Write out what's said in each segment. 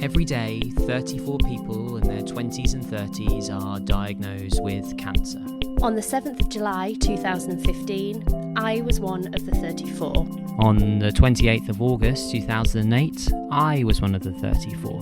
Every day, 34 people in their 20s and 30s are diagnosed with cancer. On the 7th of July 2015, I was one of the 34. On the 28th of August 2008, I was one of the 34.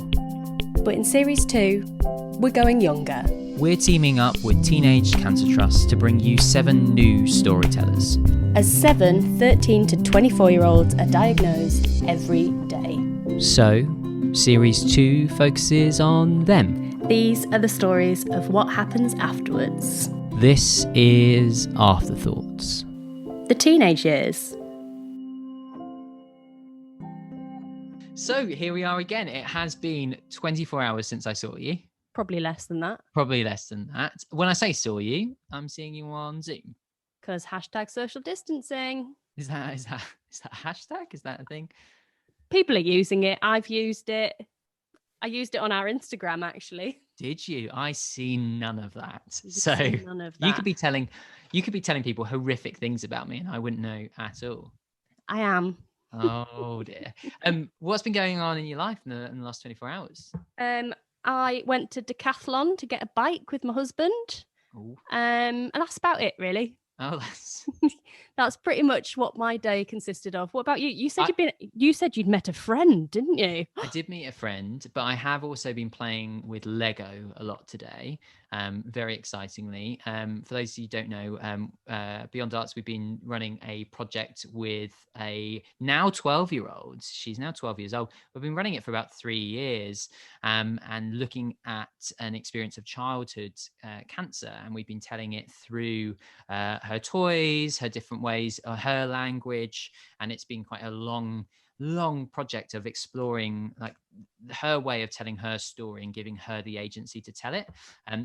But in Series 2, we're going younger. We're teaming up with Teenage Cancer Trust to bring you 7 new storytellers. As 7 13 to 24-year-olds are diagnosed every day. So, Series 2 focuses on them. These are the stories of what happens afterwards. This is AfterThoughts. The teenage years. So here we are again. It has been 24 hours since I saw you. Probably less than that. Probably less than that. When I say saw you, I'm seeing you on Zoom. Because #social distancing. Is that a hashtag? Is that a thing? People are using it. I've used it. I used it on our Instagram, actually. Did you? I see none of that. So none of that. You could be telling people horrific things about me, and I wouldn't know at all. I am. Oh dear. What's been going on in your life in the last 24 hours? I went to Decathlon to get a bike with my husband. Ooh. And that's about it, really. Oh, that's pretty much what my day consisted of. What about you? You said you'd met a friend, didn't you? I did meet a friend, but I have also been playing with Lego a lot today. Very excitingly. For those of you who don't know, Beyond Arts, we've been running a project with a now 12-year-old. She's now 12 years old. We've been running it for about 3 years, and looking at an experience of childhood cancer. And we've been telling it through her toys, her different ways, her language. And it's been quite a long project of exploring like her way of telling her story and giving her the agency to tell it.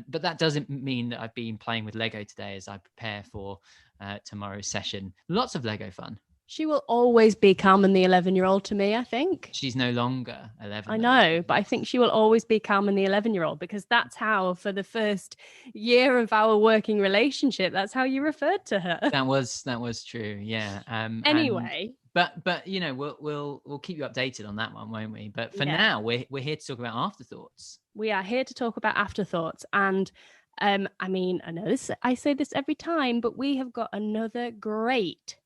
But that doesn't mean that I've been playing with Lego today as I prepare for tomorrow's session. Lots of Lego fun. She will always be Carmen the 11-year-old to me, I think. She's no longer 11. I know, but I think she will always be Carmen the 11-year-old because that's how, for the first year of our working relationship, that's how you referred to her. That was true, yeah. Anyway. But you know, we'll keep you updated on that one, won't we? But for now, we're here to talk about afterthoughts. We are here to talk about afterthoughts, and I mean, I know this. I say this every time, but we have got another great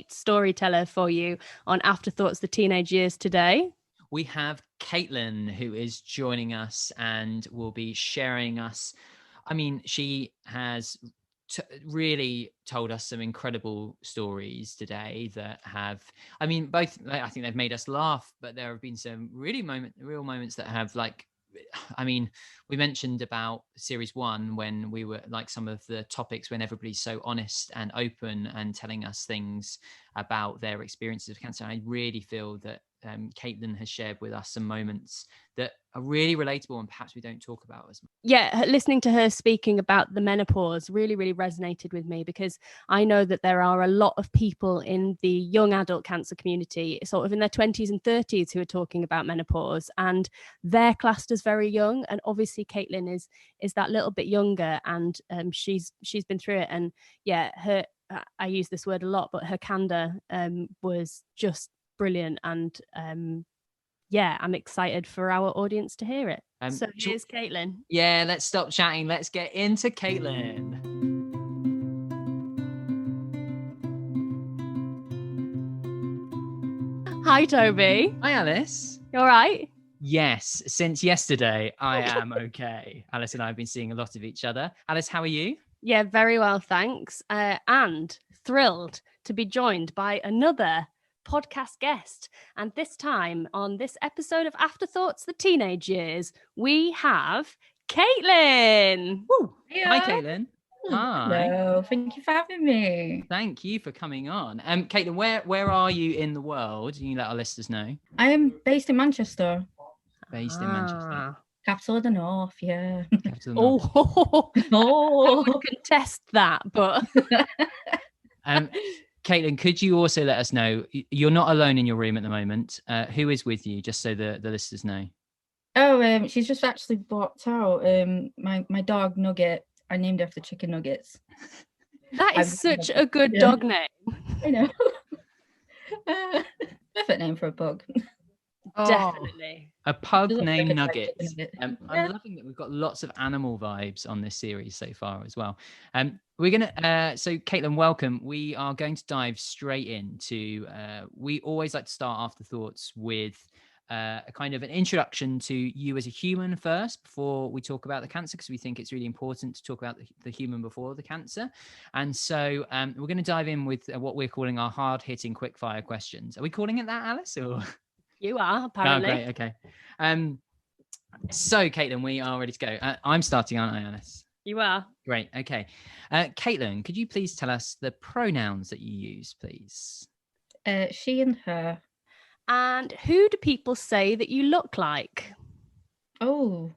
storyteller for you on Afterthoughts, the teenage years today. We have Caitlin, who is joining us and will be sharing us. I mean, she has really told us some incredible stories today that have, I mean, both, I think they've made us laugh, but there have been some real moments that have, like, I mean, we mentioned about Series 1 when we were like some of the topics when everybody's so honest and open and telling us things about their experiences of cancer. I really feel that Caitlin has shared with us some moments that are really relatable and perhaps we don't talk about as much. Yeah, listening to her speaking about the menopause really resonated with me because I know that there are a lot of people in the young adult cancer community, sort of in their 20s and 30s, who are talking about menopause, and they're classed as very young. And obviously Caitlin is that little bit younger, and she's been through it. And yeah, I use this word a lot, but her candor was just brilliant, and yeah, I'm excited for our audience to hear it. So here's Caitlin. Yeah, let's stop chatting. Let's get into Caitlin. Hi, Toby. Hi, Alice. You all right? Yes, since yesterday, I am okay. Alice and I have been seeing a lot of each other. Alice, how are you? Yeah, very well, thanks. And thrilled to be joined by another podcast guest, and this time on this episode of Afterthoughts, the teenage years, we have Caitlin. Woo. Yeah. Hi, Caitlin. Hi. Hello, thank you for having me. Thank you for coming on. Caitlin, where are you in the world? Can you let our listeners know? I am based in Manchester. Based in Manchester. Capital of the North, yeah. Capital of the North. I would contest that, but Caitlin, could you also let us know, you're not alone in your room at the moment. Who is with you, just so the listeners know? Oh, she's just actually walked out. My dog Nugget, I named her after chicken nuggets. That is such a good dog name. I know. Perfect name for a bug. Oh, Definitely. a pug Does look like named a fried Nugget. chicken nugget. I'm Yeah. loving that we've got lots of animal vibes on this series so far as well. We're gonna so Caitlin, welcome. We are going to dive straight into we always like to start Afterthoughts with a kind of an introduction to you as a human first before we talk about the cancer, because we think it's really important to talk about the human before the cancer. And so we're going to dive in with what we're calling our hard-hitting quick-fire questions. Are we calling it that, Alice? Or You are, apparently. Oh, great. Okay. So, Caitlin, we are ready to go. I'm starting, aren't I, Alice? You are. Great. Okay. Caitlin, could you please tell us the pronouns that you use, please? She and her. And who do people say that you look like? Oh,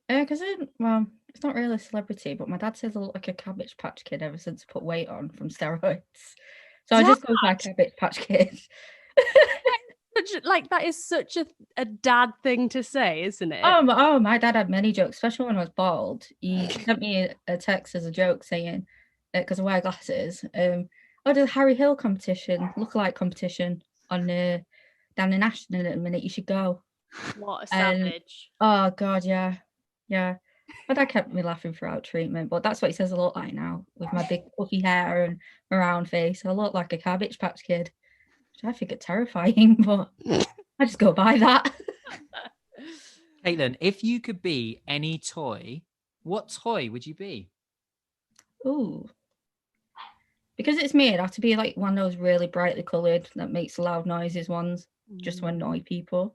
because well, it's not really a celebrity, but my dad says I look like a Cabbage Patch Kid ever since I put weight on from steroids. So I just go with my Cabbage Patch Kid. Like, that is such a dad thing to say, isn't it? Oh, my dad had many jokes, especially when I was bald. He sent me a text as a joke saying, because I wear glasses, there's a Harry Hill competition, lookalike competition on down in Ashton in a minute. You should go. What a savage. Oh God, yeah. My dad kept me laughing throughout treatment, but that's what he says I look like now, with my big puffy hair and my round face. I look like a Cabbage Patch Kid, which I think it's terrifying, but I just go by that. Caitlin, if you could be any toy, what toy would you be? Ooh. Because it's me, it'd have to be like one of those really brightly coloured that makes loud noises ones, just to annoy people.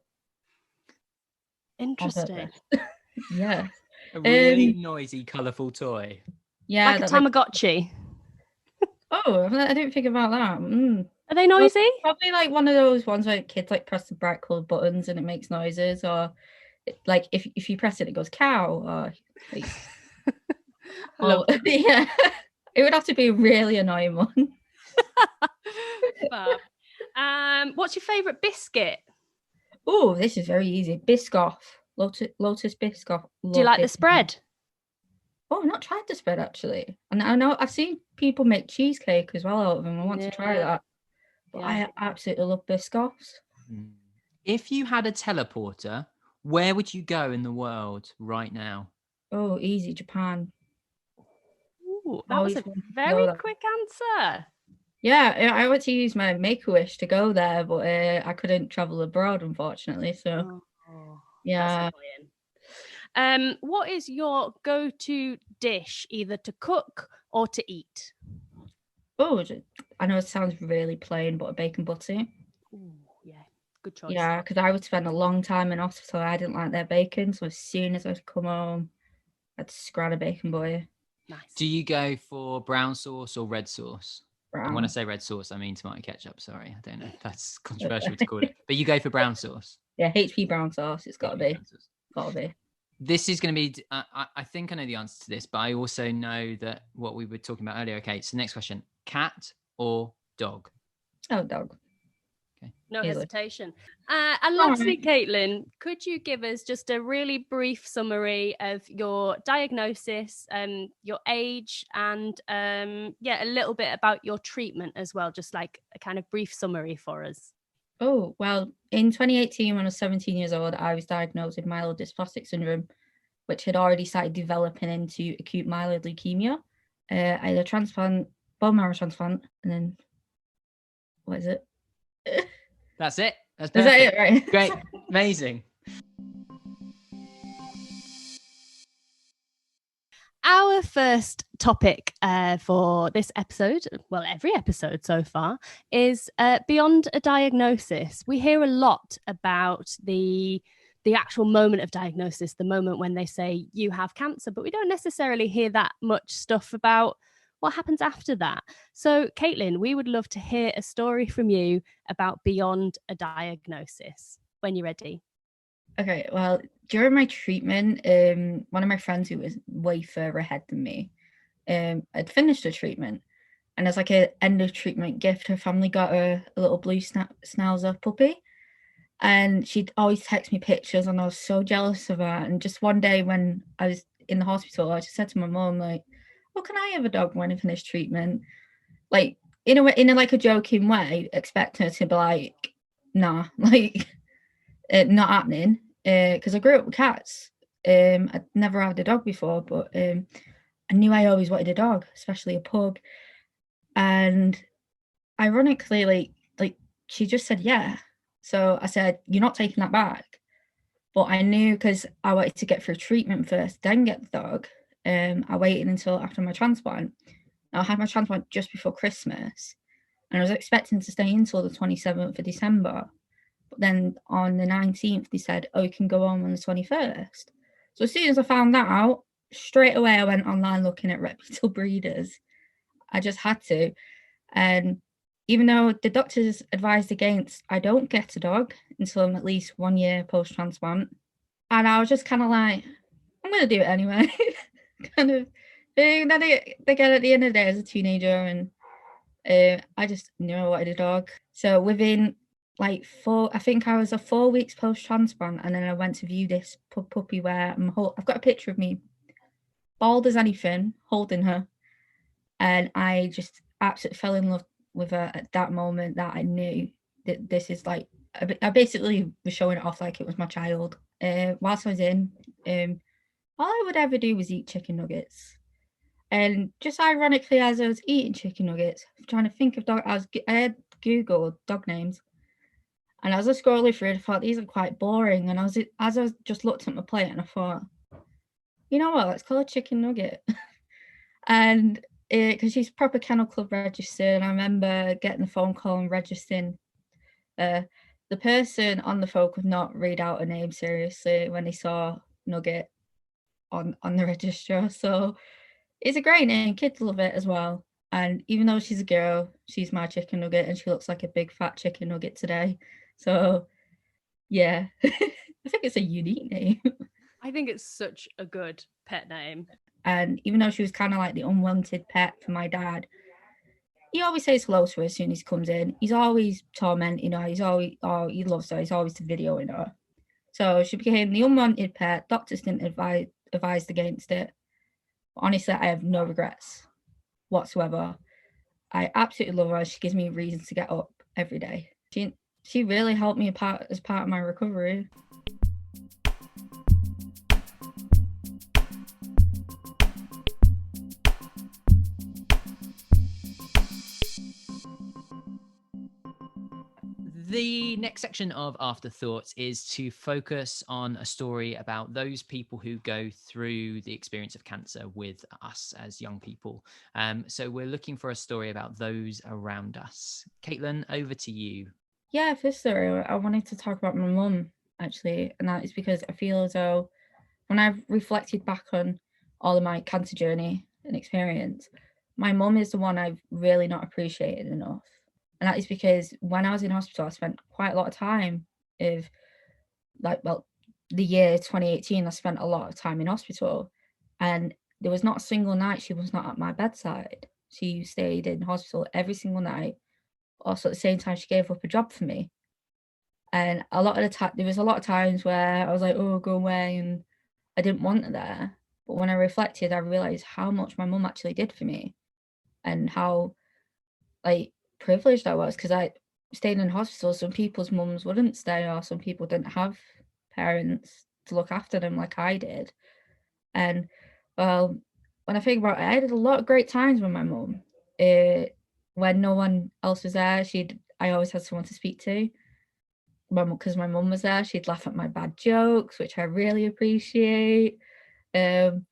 Interesting. Yeah. A really noisy, colourful toy. Yeah. Like a Tamagotchi. Oh, I didn't think about that. Are they noisy? Probably like one of those ones where kids like press the bright coloured buttons and it makes noises, or like if you press it, it goes cow, or like, yeah. It would have to be a really annoying one. What's your favourite biscuit? Oh, this is very easy. Biscoff. Lotus Biscoff. Do you like the spread? Oh, I've not tried the spread actually. And I know I've seen people make cheesecake as well out of them. I want to try that. But I absolutely love Biscoffs. If you had a teleporter, where would you go in the world right now? Oh, easy, Japan. Ooh, that was a very quick answer. Yeah, I went to use my Make-A-Wish to go there, but I couldn't travel abroad, unfortunately. So, yeah. What is your go-to dish, either to cook or to eat? Oh, I know it sounds really plain, but a bacon butty. Ooh, yeah, good choice. Yeah, because I would spend a long time in hospital. I didn't like their bacon, so as soon as I'd come home, I'd scrap a bacon butty. Nice. Do you go for brown sauce or red sauce? Brown. And when I say red sauce, I mean tomato ketchup. Sorry, I don't know if that's controversial to call it, but you go for brown sauce. Yeah, HP brown sauce. It's got to be. Got to be. This is going to be. I think I know the answer to this, but I also know that what we were talking about earlier. Okay, so next question: cat or dog? Oh, dog. Okay. No hesitation. And lastly, Caitlin, could you give us just a really brief summary of your diagnosis, your age, and a little bit about your treatment as well, just like a kind of brief summary for us? Oh, well, in 2018, when I was 17 years old, I was diagnosed with myelodysplastic syndrome, which had already started developing into acute myeloid leukemia. I had a transplant, bone marrow transplant, and then, what is it? That's it. That's perfect. Is that it, right? Great. Amazing. Our first topic for this episode, well, every episode so far, is beyond a diagnosis. We hear a lot about the actual moment of diagnosis, the moment when they say you have cancer, but we don't necessarily hear that much stuff about what happens after that. So, Caitlin, we would love to hear a story from you about beyond a diagnosis when you're ready. Okay, well, during my treatment, one of my friends who was way further ahead than me, had finished the treatment. And as like an end of treatment gift, her family got her a little blue schnauzer puppy. And she'd always text me pictures, and I was so jealous of her. And just one day when I was in the hospital, I just said to my mum, like, "Oh, can I have a dog when I finish treatment?" Like, in a like a joking way, expect her to be like, "Nah," like. not happening, because I grew up with cats. I'd never had a dog before, but I knew I always wanted a dog, especially a pug. And ironically, like she just said yeah. So I said, "You're not taking that back." But I knew, because I wanted to get through treatment first, then get the dog. I waited until after my transplant. Now, I had my transplant just before Christmas, and I was expecting to stay until the 27th of December. But then on the 19th, they said, "Oh, you can go home on the 21st." So as soon as I found that out, straight away I went online looking at reputable breeders. I just had to. And even though the doctors advised against, I don't get a dog until I'm at least 1 year post-transplant. And I was just kind of like, I'm going to do it anyway. kind of thing. Then again, at the end of the day, as a teenager, and I just knew I wanted a dog. So within like I think I was 4 weeks post-transplant, and then I went to view this puppy where I've got a picture of me, bald as anything, holding her. And I just absolutely fell in love with her at that moment, that I knew that this is like, I basically was showing it off like it was my child. Whilst I was in, all I would ever do was eat chicken nuggets. And just ironically, as I was eating chicken nuggets, trying to think of I had Googled dog names. And as I was scrolling through it, I thought these are quite boring. And as I just looked at my plate, and I thought, you know what, let's call it chicken nugget. And because she's proper kennel club registered, and I remember getting the phone call and registering. The person on the phone could not read out a name seriously when they saw Nugget on the register. So it's a great name. Kids love it as well. And even though she's a girl, she's my chicken nugget, and she looks like a big fat chicken nugget today. So yeah, I think it's a unique name. I think it's such a good pet name. And even though she was kind of like the unwanted pet for my dad, he always says hello to her as soon as he comes in. He's always tormenting her. He's always, he loves her. He's always videoing her. So she became the unwanted pet. Doctors didn't advise against it. But honestly, I have no regrets whatsoever. I absolutely love her. She gives me reasons to get up every day. She really helped me as part of my recovery. The next section of Afterthoughts is to focus on a story about those people who go through the experience of cancer with us as young people. So we're looking for a story about those around us. Caitlin, over to you. Yeah, for story, I wanted to talk about my mum, actually, and that is because I feel as though when I've reflected back on all of my cancer journey and experience, my mum is the one I've really not appreciated enough. And that is because when I was in hospital, I spent quite a lot of time the year 2018, I spent a lot of time in hospital, and there was not a single night she was not at my bedside. She stayed in hospital every single night. Also, at the same time, she gave up a job for me. And a lot of the time, there was a lot of times where I was like, "Oh, go away," and I didn't want her there. But when I reflected, I realized how much my mum actually did for me, and how like privileged I was, because I stayed in hospital. Some people's mums wouldn't stay, or some people didn't have parents to look after them like I did. And well, when I think about it, I had a lot of great times with my mum. When no one else was there, I always had someone to speak to. Because my mum was there, she'd laugh at my bad jokes, which I really appreciate. And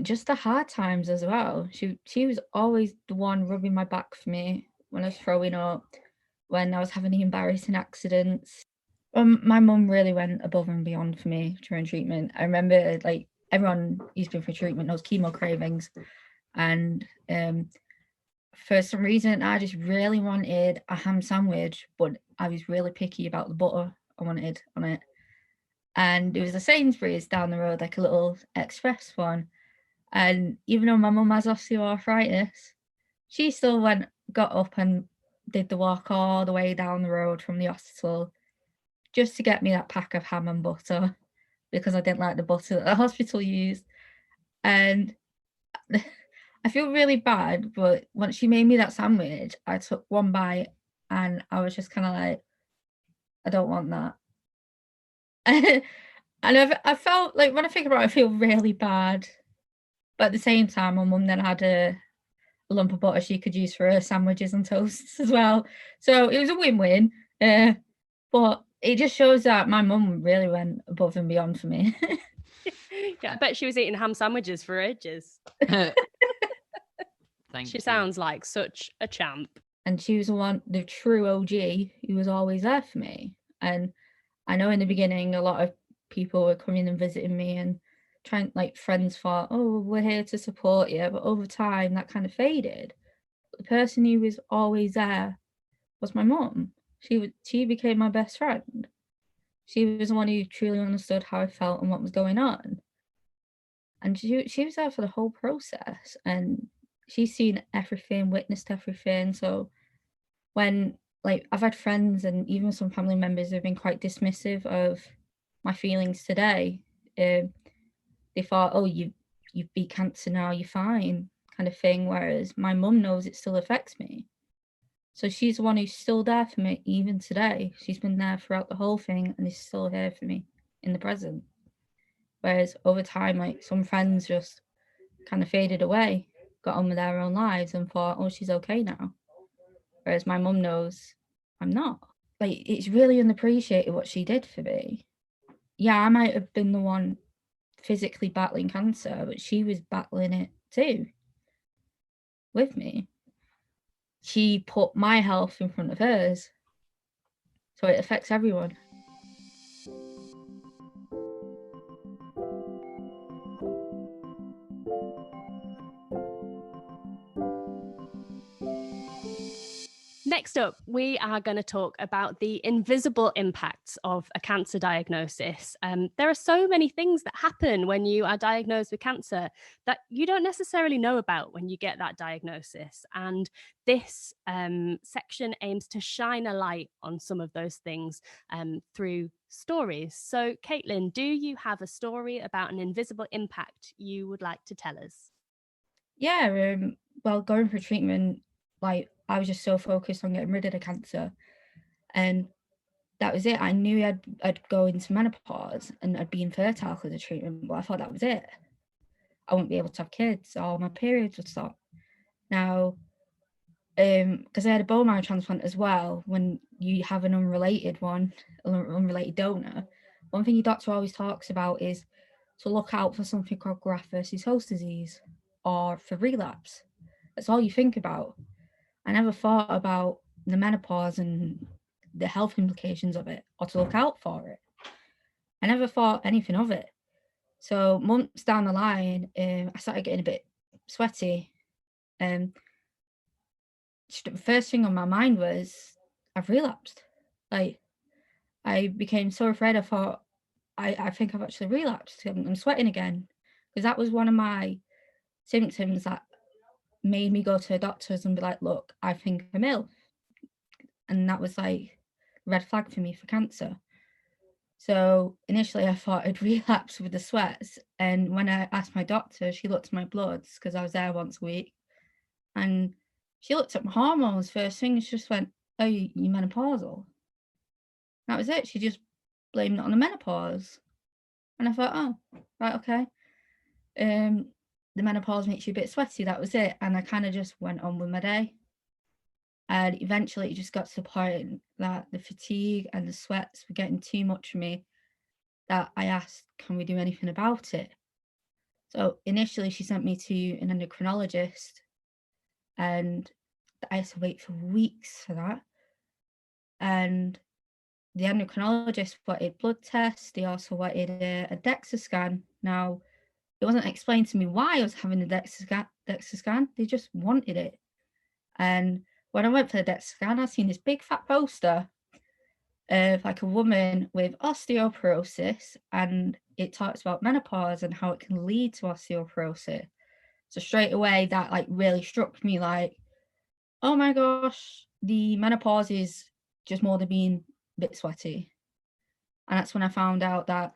just the hard times as well. She was always the one rubbing my back for me when I was throwing up, when I was having the embarrassing accidents. My mum really went above and beyond for me during treatment. I remember, like, everyone who's been for treatment knows chemo cravings, and for some reason I just really wanted a ham sandwich, but I was really picky about the butter I wanted on it. And there was a Sainsbury's down the road, like a little express one. And even though my mum has osteoarthritis, she still got up and did the walk all the way down the road from the hospital just to get me that pack of ham and butter, because I didn't like the butter that the hospital used. And I feel really bad, but once she made me that sandwich, I took one bite and I was just kind of like, I don't want that. And I felt like, when I think about it, I feel really bad. But at the same time, my mum then had a lump of butter she could use for her sandwiches and toasts as well. So it was a win-win. But it just shows that my mum really went above and beyond for me. Yeah, I bet she was eating ham sandwiches for ages. She sounds like such a champ. And she was the true OG who was always there for me. And I know in the beginning, a lot of people were coming and visiting me and trying, like, friends thought, oh, we're here to support you. But over time, that kind of faded. The person who was always there was my mum. She became my best friend. She was the one who truly understood how I felt and what was going on. And she was there for the whole process, and she's seen everything, witnessed everything. So when, like, I've had friends and even some family members who have been quite dismissive of my feelings today. They thought, oh, you've beat cancer now, you're fine, kind of thing. Whereas my mum knows it still affects me. So she's the one who's still there for me even today. She's been there throughout the whole thing and is still here for me in the present. Whereas over time, like, some friends just kind of faded away, got on with their own lives and thought, oh, she's okay now. Whereas my mum knows I'm not. Like, it's really unappreciated what she did for me. Yeah, I might have been the one physically battling cancer, but she was battling it too with me. She put my health in front of hers. So it affects everyone. Next up, we are going to talk about the invisible impacts of a cancer diagnosis. There are so many things that happen when you are diagnosed with cancer that you don't necessarily know about when you get that diagnosis. And this section aims to shine a light on some of those things through stories. So, Caitlin, do you have a story about an invisible impact you would like to tell us? Yeah, well, going for treatment, like, I was just so focused on getting rid of the cancer, and that was it. I knew I'd go into menopause and I'd be infertile for the treatment, but I thought that was it. I wouldn't be able to have kids, or my periods would stop. Now, because I had a bone marrow transplant as well, when you have an unrelated donor, one thing your doctor always talks about is to look out for something called graft versus host disease, or for relapse. That's all you think about. I never thought about the menopause and the health implications of it, or to look out for it. I never thought anything of it. So months down the line, I started getting a bit sweaty. The first thing on my mind was, I've relapsed. Like, I became so afraid. I thought, I think I've actually relapsed. I'm sweating again. Because that was one of my symptoms that made me go to doctors and be like, look, I think I'm ill. And that was like a red flag for me for cancer. So initially I thought I'd relapse with the sweats. And when I asked my doctor, she looked at my bloods, because I was there once a week. And she looked at my hormones first thing, and she just went, oh, you're menopausal. That was it. She just blamed it on the menopause. And I thought, oh, right, okay. The menopause makes you a bit sweaty. That was it. And I kind of just went on with my day. And eventually it just got to the point that the fatigue and the sweats were getting too much for me, that I asked, can we do anything about it? So initially she sent me to an endocrinologist, and I had to wait for weeks for that. And the endocrinologist wanted blood tests. They also wanted a DEXA scan. Now, it wasn't explained to me why I was having a DEXA scan. They just wanted it. And when I went for the DEXA scan, I seen this big fat poster of, like, a woman with osteoporosis, and it talks about menopause and how it can lead to osteoporosis. So straight away, that, like, really struck me, like, oh my gosh, the menopause is just more than being a bit sweaty. And that's when I found out that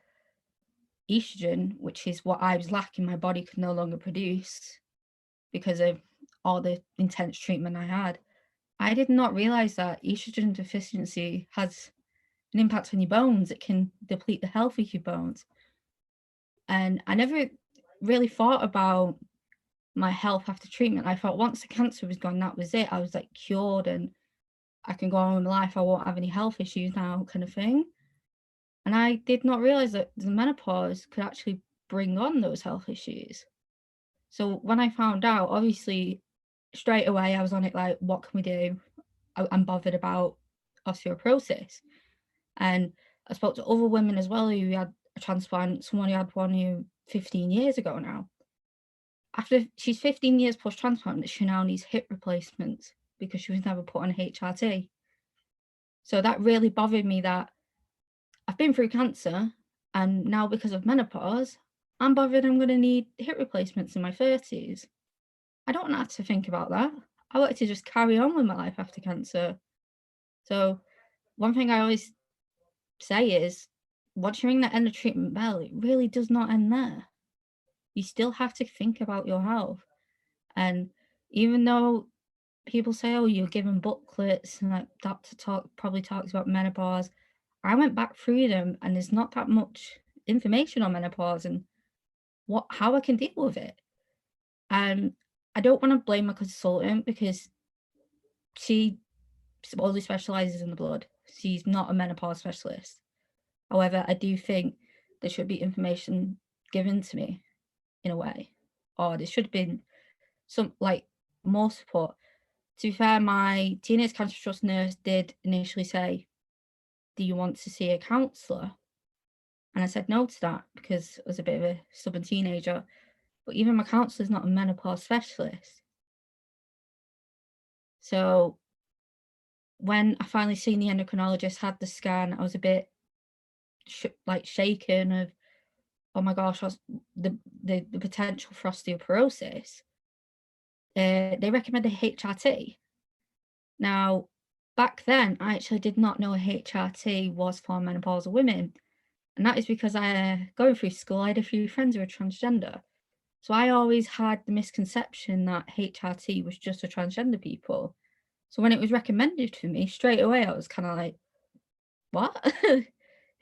estrogen, which is what I was lacking, my body could no longer produce because of all the intense treatment I had. I did not realize that estrogen deficiency has an impact on your bones. It can deplete the health of your bones. And I never really thought about my health after treatment. I thought once the cancer was gone, that was it. I was like cured and I can go on with life. I won't have any health issues now, kind of thing. And I did not realize that the menopause could actually bring on those health issues. So when I found out, obviously, straight away, I was on it like, what can we do? I'm bothered about osteoporosis. And I spoke to other women as well who had a transplant, someone who had one who 15 years ago now. After she's 15 years post-transplant, she now needs hip replacements because she was never put on HRT. So that really bothered me that I've been through cancer and now because of menopause, I'm bothered I'm going to need hip replacements in my 30s. I don't want to have to think about that. I wanted to just carry on with my life after cancer. So one thing I always say is, once you're in the end of treatment bell, it really does not end there. You still have to think about your health. And even though people say, oh, you're given booklets and like Dr. probably talks about menopause, I went back through them and there's not that much information on menopause and how I can deal with it. And I don't want to blame my consultant because she only specializes in the blood. She's not a menopause specialist. However, I do think there should be information given to me in a way, or there should have been some like more support. To be fair, my Teenage Cancer Trust nurse did initially say, do you want to see a counsellor? And I said no to that because I was a bit of a stubborn teenager. But even my counsellor's not a menopause specialist. So when I finally seen the endocrinologist, had the scan, I was a bit shaken of, oh my gosh, the potential for osteoporosis. They recommended HRT. Now, back then, I actually did not know HRT was for menopausal women. And that is because going through school, I had a few friends who were transgender. So I always had the misconception that HRT was just for transgender people. So when it was recommended for me, straight away, I was kind of like, what?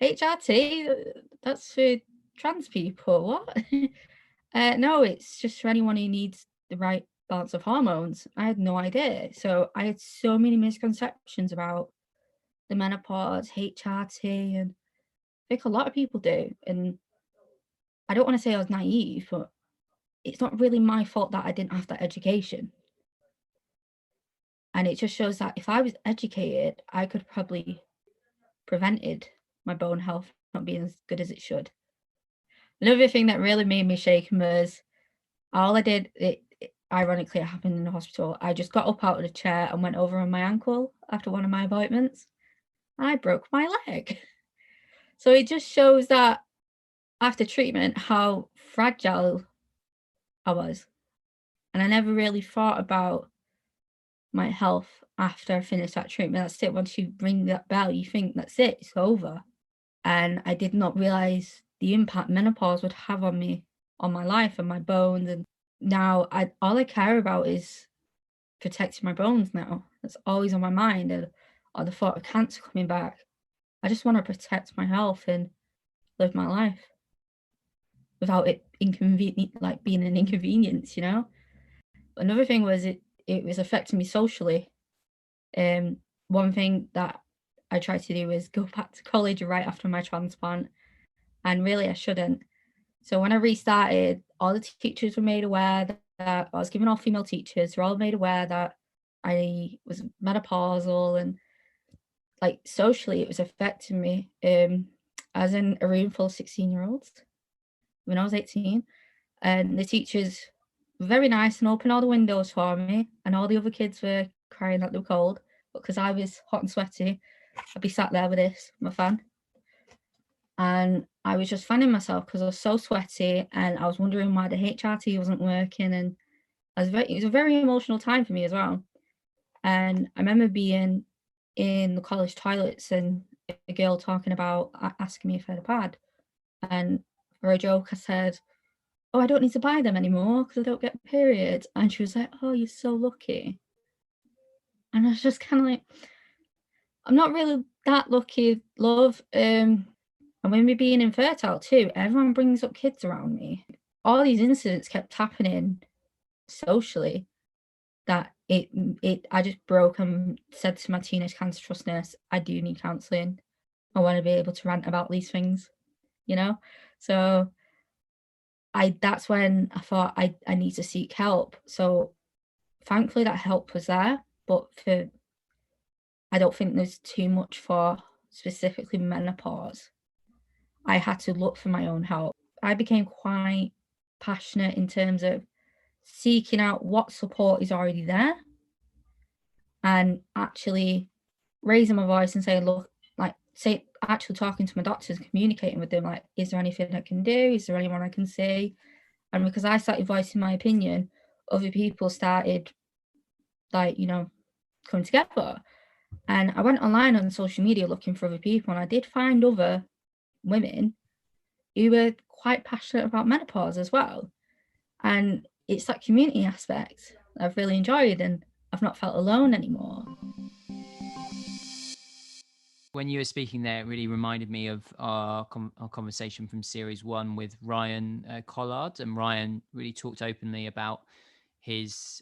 HRT? That's for trans people, what? No, it's just for anyone who needs the right balance of hormones. I had no idea. So I had so many misconceptions about the menopause, HRT, and I think a lot of people do. And I don't want to say I was naive, but it's not really my fault that I didn't have that education. And it just shows that if I was educated, I could probably prevented my bone health not being as good as it should. Another thing that really made me shaken was all I did, ironically, it happened in the hospital. I just got up out of the chair and went over on my ankle after one of my appointments, and I broke my leg. So it just shows that after treatment, how fragile I was. And I never really thought about my health after I finished that treatment. That's it. Once you ring that bell, you think that's it, it's over. And I did not realize the impact menopause would have on me, on my life and my bones. And now all I care about is protecting my bones now. That's always on my mind. Or the thought of cancer coming back. I just want to protect my health and live my life without it being an inconvenience, you know? Another thing was it was affecting me socially. One thing that I tried to do was go back to college right after my transplant, and really I shouldn't. So when I restarted, all the teachers were made aware that I was given all female teachers. They're all made aware that I was menopausal, and like socially it was affecting me. I was in a room full of 16-year-olds when I was 18, and the teachers were very nice and opened all the windows for me, and all the other kids were crying that they were cold, but because I was hot and sweaty, I'd be sat there with my fan, and I was just fanning myself because I was so sweaty, and I was wondering why the HRT wasn't working, and it was a very emotional time for me as well. And I remember being in the college toilets and a girl talking about asking me if I had a pad, and for a joke I said, oh, I don't need to buy them anymore because I don't get periods. And she was like, oh, you're so lucky. And I was just kind of like, I'm not really that lucky, love. And when we're being infertile too, everyone brings up kids around me. All these incidents kept happening socially that I just broke and said to my teenage cancer trust nurse, I do need counselling. I want to be able to rant about these things, you know? So that's when I thought I need to seek help. So thankfully that help was there, but I don't think there's too much for specifically menopause. I had to look for my own help. I became quite passionate in terms of seeking out what support is already there and actually raising my voice and saying, look, like, say, actually talking to my doctors, communicating with them, like, is there anything I can do? Is there anyone I can see? And because I started voicing my opinion, other people started, like, you know, coming together. And I went online on social media looking for other people, and I did find other women who were quite passionate about menopause as well. And it's that community aspect that I've really enjoyed, and I've not felt alone anymore. When you were speaking there, it really reminded me of our conversation from series 1 with Ryan Collard. And Ryan really talked openly about his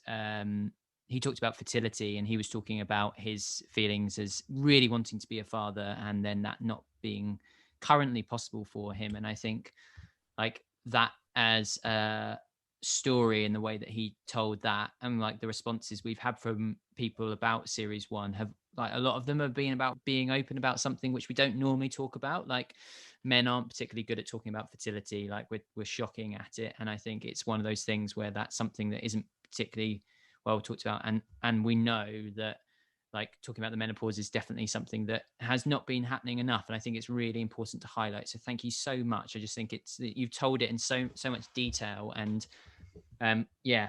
he talked about fertility, and he was talking about his feelings as really wanting to be a father, and then that not being currently possible for him. And I think like that as a story and the way that he told that, and like the responses we've had from people about series 1 have, like, a lot of them have been about being open about something which we don't normally talk about. Like, men aren't particularly good at talking about fertility. Like, we're shocking at it, and I think it's one of those things where that's something that isn't particularly well talked about, and we know that, like, talking about the menopause is definitely something that has not been happening enough, and I think it's really important to highlight. So thank you so much. I just think it's, you've told it in so much detail, and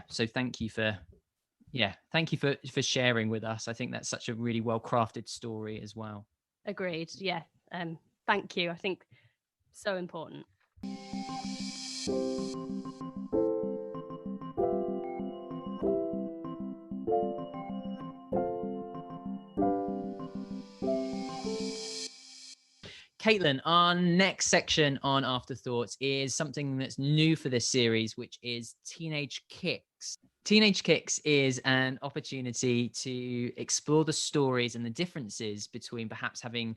so thank you for sharing with us. I think that's such a really well crafted story as well. Agreed. Yeah. Thank you. I think so important. Caitlin, our next section on Afterthoughts is something that's new for this series, which is Teenage Kicks. Teenage Kicks is an opportunity to explore the stories and the differences between perhaps having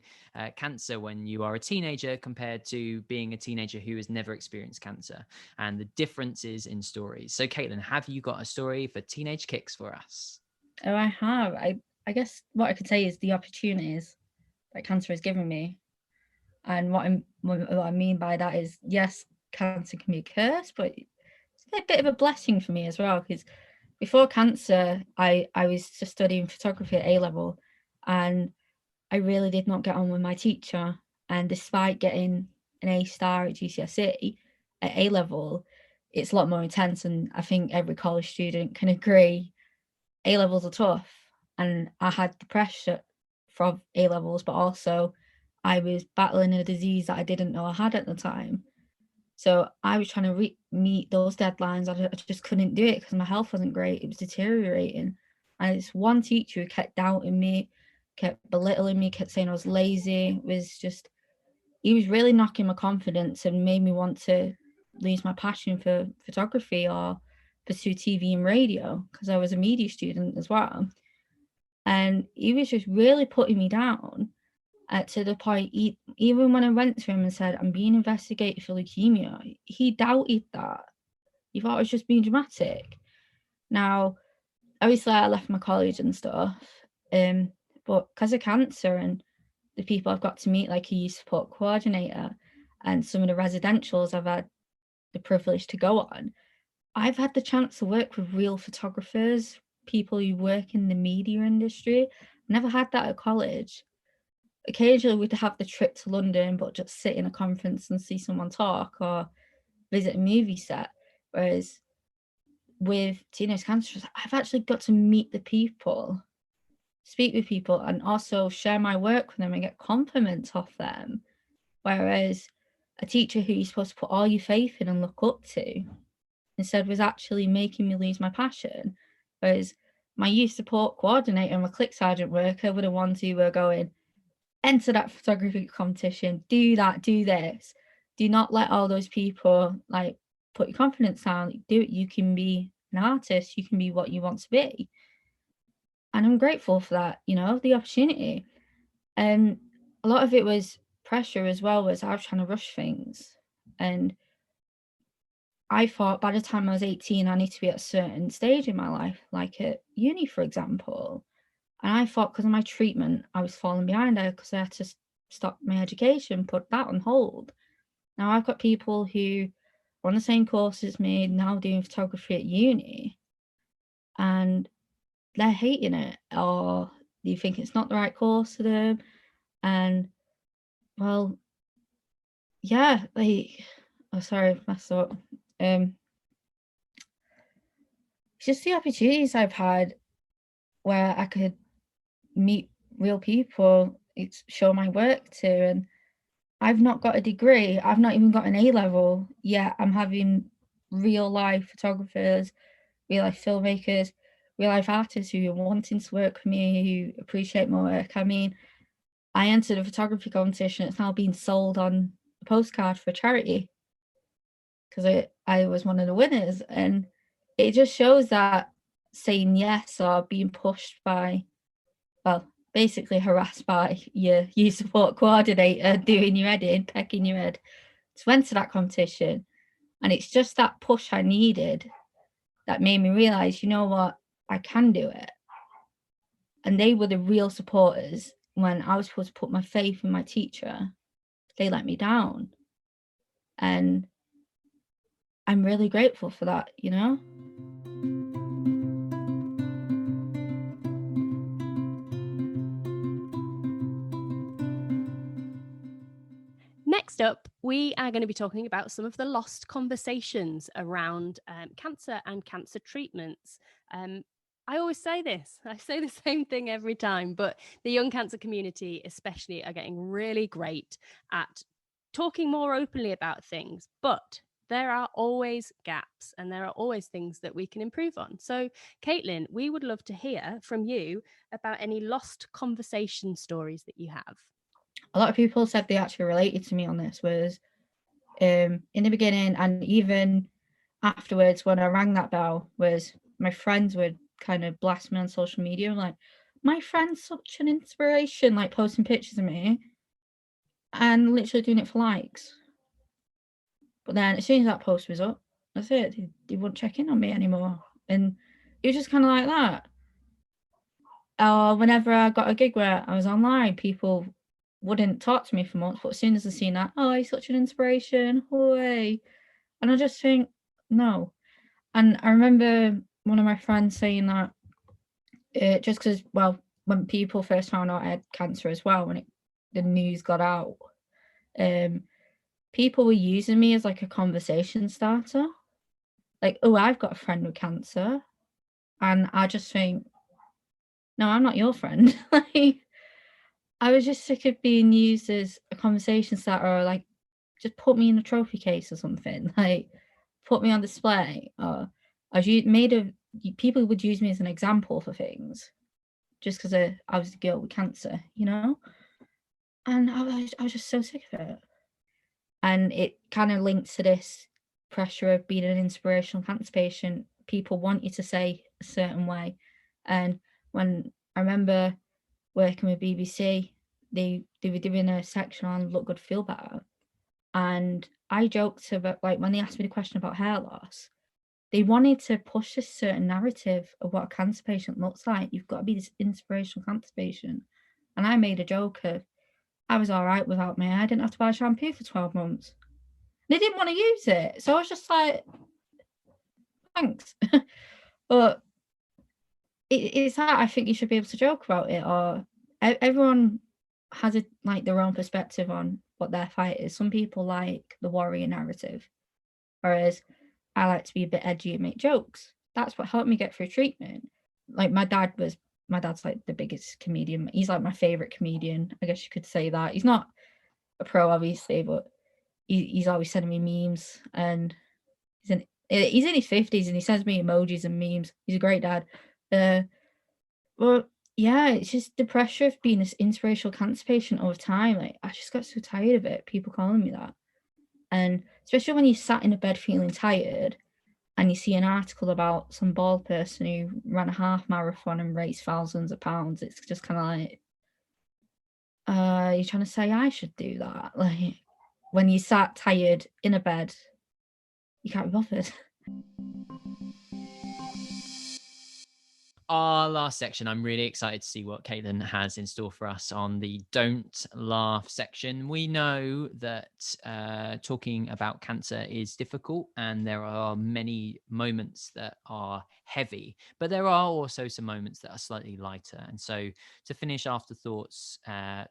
cancer when you are a teenager compared to being a teenager who has never experienced cancer, and the differences in stories. So, Caitlin, have you got a story for Teenage Kicks for us? Oh, I have. I guess what I could say is the opportunities that cancer has given me. And what I mean by that is, yes, cancer can be a curse, but it's a bit of a blessing for me as well, because before cancer, I was just studying photography at A-level, and I really did not get on with my teacher. And despite getting an A star at GCSE, at A-level, it's a lot more intense, and I think every college student can agree A-levels are tough. And I had the pressure from A-levels, but also I was battling a disease that I didn't know I had at the time. So I was trying to meet those deadlines. I just couldn't do it because my health wasn't great. It was deteriorating. And it's one teacher who kept doubting me, kept belittling me, kept saying I was lazy. He was really knocking my confidence and made me want to lose my passion for photography or pursue TV and radio, because I was a media student as well. And he was just really putting me down. To the point, even when I went to him and said, I'm being investigated for leukemia, he doubted that. He thought I was just being dramatic. Now, obviously, I left my college and stuff, but because of cancer and the people I've got to meet, like a youth support coordinator, and some of the residentials I've had the privilege to go on, I've had the chance to work with real photographers, people who work in the media industry. Never had that at college. Occasionally we'd have the trip to London, but just sit in a conference and see someone talk or visit a movie set. Whereas with Teenage Cancer, I've actually got to meet the people, speak with people, and also share my work with them and get compliments off them. Whereas a teacher who you're supposed to put all your faith in and look up to instead was actually making me lose my passion. Whereas my youth support coordinator and my click sergeant worker were the ones who were going, enter that photography competition, do that, do this. Do not let all those people like put your confidence down. Do it. You can be an artist. You can be what you want to be. And I'm grateful for that, you know, the opportunity. And a lot of it was pressure as well, was I was trying to rush things. And I thought by the time I was 18, I need to be at a certain stage in my life, like at uni, for example. And I thought because of my treatment, I was falling behind there because I had to stop my education, put that on hold. Now I've got people who are on the same course as me, now doing photography at uni, and they're hating it, or they think it's not the right course for them. And well, yeah, like, oh, sorry, messed up. Just the opportunities I've had where I could meet real people, it's show my work to, and I've not got a degree, I've not even got an A-level, yet I'm having real life photographers, real life filmmakers, real life artists who are wanting to work with me, who appreciate my work. I mean, I entered a photography competition, it's now being sold on a postcard for charity because I was one of the winners. And it just shows that saying yes or being pushed by, well, basically harassed by your support coordinator doing your head in, pecking your head to enter that competition. And it's just that push I needed that made me realize, you know what, I can do it. And they were the real supporters when I was supposed to put my faith in my teacher. They let me down. And I'm really grateful for that, you know? Next up, we are going to be talking about some of the lost conversations around cancer and cancer treatments. I always say this, I say the same thing every time, but the young cancer community especially are getting really great at talking more openly about things, but there are always gaps and there are always things that we can improve on. So, Caitlin, we would love to hear from you about any lost conversation stories that you have. A lot of people said they actually related to me on this, was in the beginning and even afterwards when I rang that bell, was my friends would kind of blast me on social media, like, my friend's such an inspiration, like posting pictures of me and literally doing it for likes. But then as soon as that post was up, that's it. They wouldn't check in on me anymore. And it was just kind of like that. Or whenever I got a gig where I was online, people wouldn't talk to me for months, but as soon as I seen that, oh, he's such an inspiration, hooray. And I just think, no. And I remember one of my friends saying that just because, well, when people first found out I had cancer as well, when the news got out, people were using me as like a conversation starter. Like, oh, I've got a friend with cancer. And I just think, no, I'm not your friend. Like, I was just sick of being used as a conversation starter, or like, just put me in a trophy case or something. Like, put me on display. Or I was people would use me as an example for things just because I was a girl with cancer, you know? And I was just so sick of it. And it kind of links to this pressure of being an inspirational cancer patient. People want you to say a certain way. And when I remember working with BBC, they were doing a section on look good, feel better. And I joked about, like, when they asked me the question about hair loss, they wanted to push this certain narrative of what a cancer patient looks like. You've got to be this inspirational cancer patient. And I made a joke of, I was all right without me. I didn't have to buy shampoo for 12 months. They didn't want to use it. So I was just like, thanks. But it's that I think you should be able to joke about it, or everyone has like their own perspective on what their fight is. Some people like the warrior narrative, whereas I like to be a bit edgy and make jokes. That's what helped me get through treatment. Like my dad's like the biggest comedian. He's like my favorite comedian. I guess you could say that. He's not a pro, obviously, but he's always sending me memes, and he's in his 50s and he sends me emojis and memes. He's a great dad. Well, yeah, it's just the pressure of being this inspirational cancer patient over time. Like, I just got so tired of it, people calling me that. And especially when you sat in a bed feeling tired and you see an article about some bald person who ran a half marathon and raised thousands of pounds, it's just kind of like, you're trying to say I should do that? Like, when you sat tired in a bed, you can't be bothered. Our last section, I'm really excited to see what Caitlin has in store for us on the Don't Laugh section. We know that talking about cancer is difficult and there are many moments that are heavy, but there are also some moments that are slightly lighter. And so to finish Afterthoughts,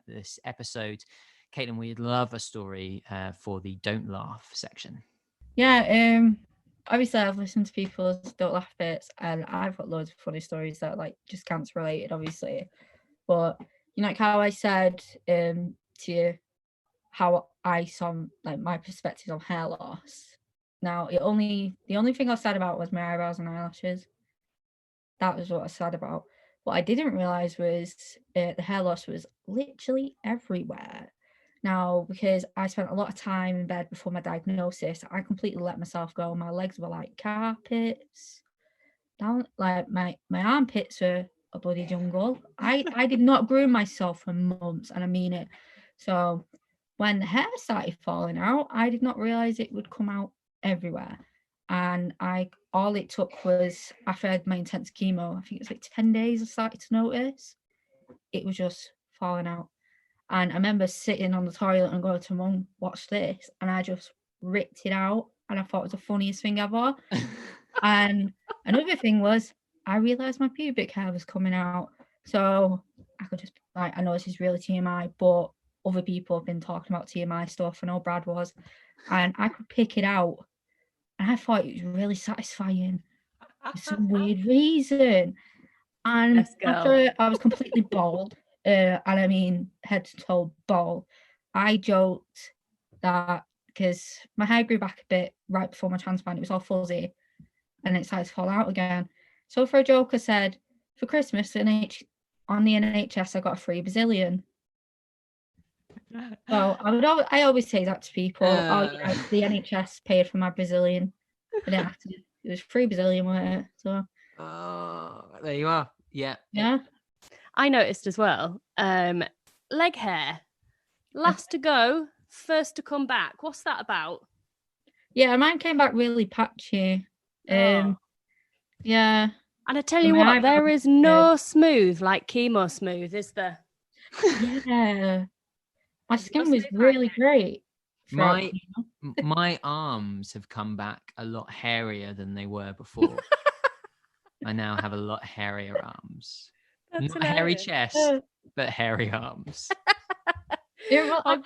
this episode, Caitlin, we'd love a story for the Don't Laugh section. Yeah, obviously I've listened to people's Don't Laugh bits, and I've got loads of funny stories that are like just cancer related, obviously. But you know, like how I said to you how I saw like my perspective on hair loss. Now the only thing I was sad about was my eyebrows and eyelashes. That was what I was sad about. What I didn't realize was the hair loss was literally everywhere. Now, because I spent a lot of time in bed before my diagnosis, I completely let myself go. My legs were like carpets. Down, like my armpits were a bloody jungle. I did not groom myself for months, and I mean it. So when the hair started falling out, I did not realize it would come out everywhere. And all it took was, after I had my intense chemo, I think it was like 10 days, I started to notice it was just falling out. And I remember sitting on the toilet and going to Mum, watch this, and I just ripped it out, and I thought it was the funniest thing ever. And another thing was, I realised my pubic hair was coming out. So I could just, like, I know this is really TMI, but other people have been talking about TMI stuff. I know Brad was, and I could pick it out. And I thought it was really satisfying for some weird reason. And after I was completely bald, and I mean head to toe bald, I joked that because my hair grew back a bit right before my transplant, it was all fuzzy and it started to fall out again. So for a joke, I said, for Christmas on the NHS, I got a free Brazilian. So I always say that to people. The NHS paid for my Brazilian. I didn't have to. It was free Brazilian, wasn't it? So. There you are. Yeah. Yeah. I noticed as well. Leg hair, last to go, first to come back. What's that about? Yeah, mine came back really patchy. Yeah. And I tell you what, there is no smooth like chemo smooth, is there? Yeah. My skin was really great. My arms have come back a lot hairier than they were before. I now have a lot hairier arms. That's Not a hairy chest, but hairy arms. Yeah, well,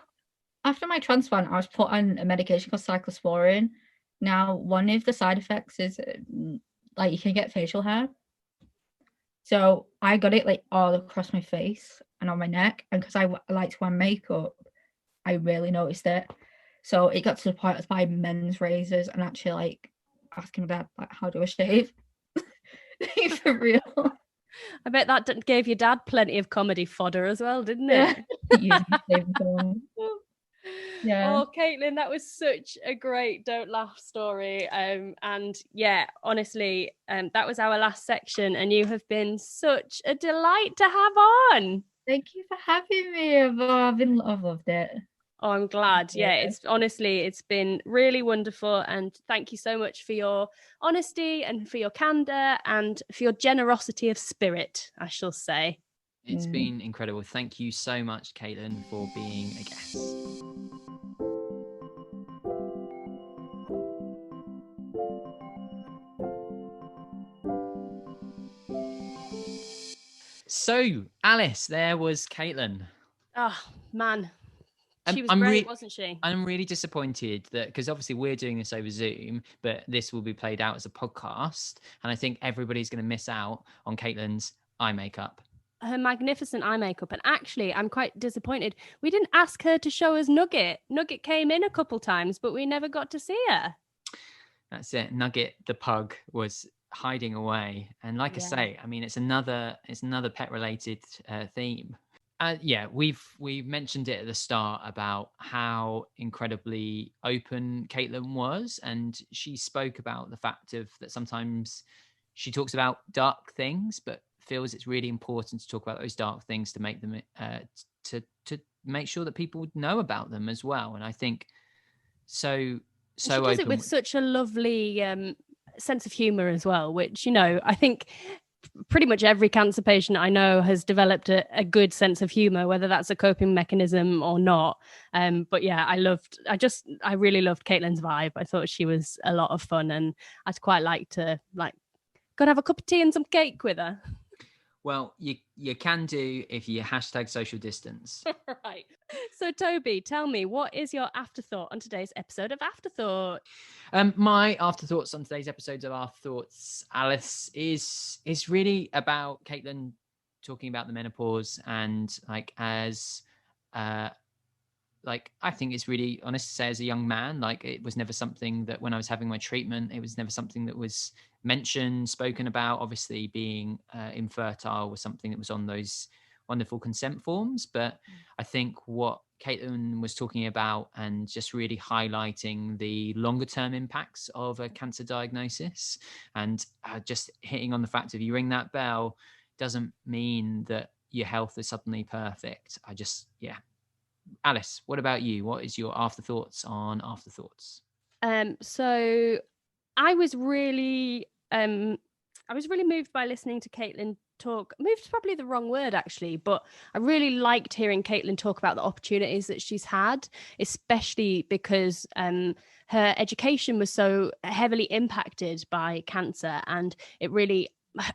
after my transplant, I was put on a medication called cyclosporin. Now, one of the side effects is like you can get facial hair. So I got it like all across my face and on my neck. And because I like to wear makeup, I really noticed it. So it got to the point I was buying men's razors and actually like asking my dad, like, how do I shave? For real. I bet that gave your dad plenty of comedy fodder as well, didn't it? Yeah. Oh, Caitlin, that was such a great Don't Laugh story. And yeah, honestly, that was our last section, and you have been such a delight to have on. Thank you for having me. I've loved it. Oh, I'm glad. Yeah, it's been really wonderful. And thank you so much for your honesty and for your candor and for your generosity of spirit, I shall say. It's been incredible. Thank you so much, Caitlin, for being a guest. So, Alice, there was Caitlin. Oh, man. She was great, wasn't she? I'm really disappointed that, because obviously we're doing this over Zoom, but this will be played out as a podcast. And I think everybody's going to miss out on Caitlin's eye makeup. Her magnificent eye makeup. And actually, I'm quite disappointed. We didn't ask her to show us Nugget. Nugget came in a couple times, but we never got to see her. That's it. Nugget, the pug, was hiding away. And like I say, I mean, it's another pet related theme. Yeah, we've mentioned it at the start about how incredibly open Caitlin was, and she spoke about the fact of that sometimes she talks about dark things, but feels it's really important to talk about those dark things to make them to make sure that people know about them as well. And I think so she does it with such a lovely sense of humor as well, which, you know, I think pretty much every cancer patient I know has developed a good sense of humor, whether that's a coping mechanism or not. But yeah, I really loved Caitlin's vibe. I thought she was a lot of fun, and I'd quite like to go and have a cup of tea and some cake with her. Well, you can do if you #social distance. Right. So Toby, tell me, what is your afterthought on today's episode of Afterthought? My afterthoughts on today's episode of Afterthoughts, Alice, is really about Caitlin talking about the menopause, and I think it's really honest to say, as a young man, it was never something that when I was having my treatment, it was never something that was mentioned, spoken about. Obviously being infertile was something that was on those wonderful consent forms. But I think what Caitlin was talking about, and just really highlighting the longer term impacts of a cancer diagnosis, and just hitting on the fact of you ring that bell doesn't mean that your health is suddenly perfect. Alice, what about you? What is your afterthoughts on Afterthoughts? So I was really moved by listening to Caitlin talk. Moved is probably the wrong word, actually, but I really liked hearing Caitlin talk about the opportunities that she's had, especially because her education was so heavily impacted by cancer, and it really,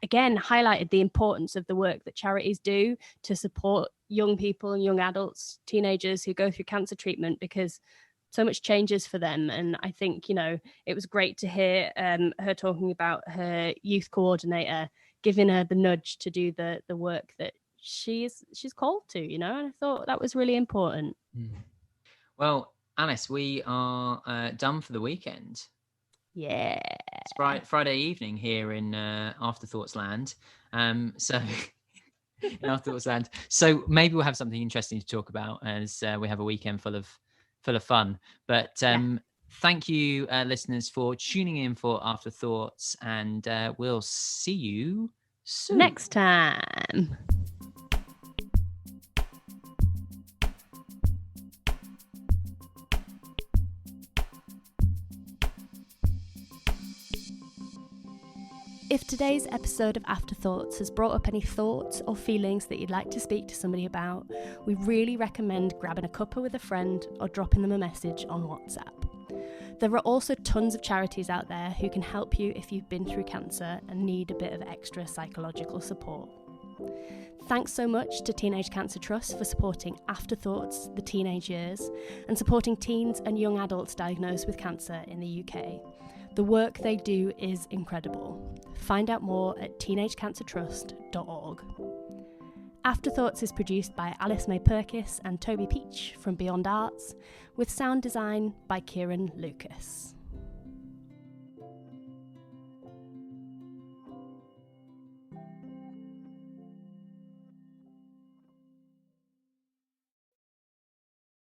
again, highlighted the importance of the work that charities do to support young people and young adults, teenagers who go through cancer treatment, because so much changes for them. And I think, you know, it was great to hear her talking about her youth coordinator giving her the nudge to do the work that she's called to, you know, and I thought that was really important. Well, Alice, we are done for the weekend. Yeah, it's Friday evening here in Afterthoughts land. So in Afterthoughts land, so maybe we'll have something interesting to talk about as we have a weekend full of fun. But thank you, listeners, for tuning in for Afterthoughts, and we'll see you soon. Next time. If today's episode of Afterthoughts has brought up any thoughts or feelings that you'd like to speak to somebody about, we really recommend grabbing a cuppa with a friend or dropping them a message on WhatsApp. There are also tons of charities out there who can help you if you've been through cancer and need a bit of extra psychological support. Thanks so much to Teenage Cancer Trust for supporting Afterthoughts, the teenage years, and supporting teens and young adults diagnosed with cancer in the UK. The work they do is incredible. Find out more at teenagecancertrust.org. Afterthoughts is produced by Alice May Purkiss and Toby Peach from Beyond Arts, with sound design by Kieran Lucas.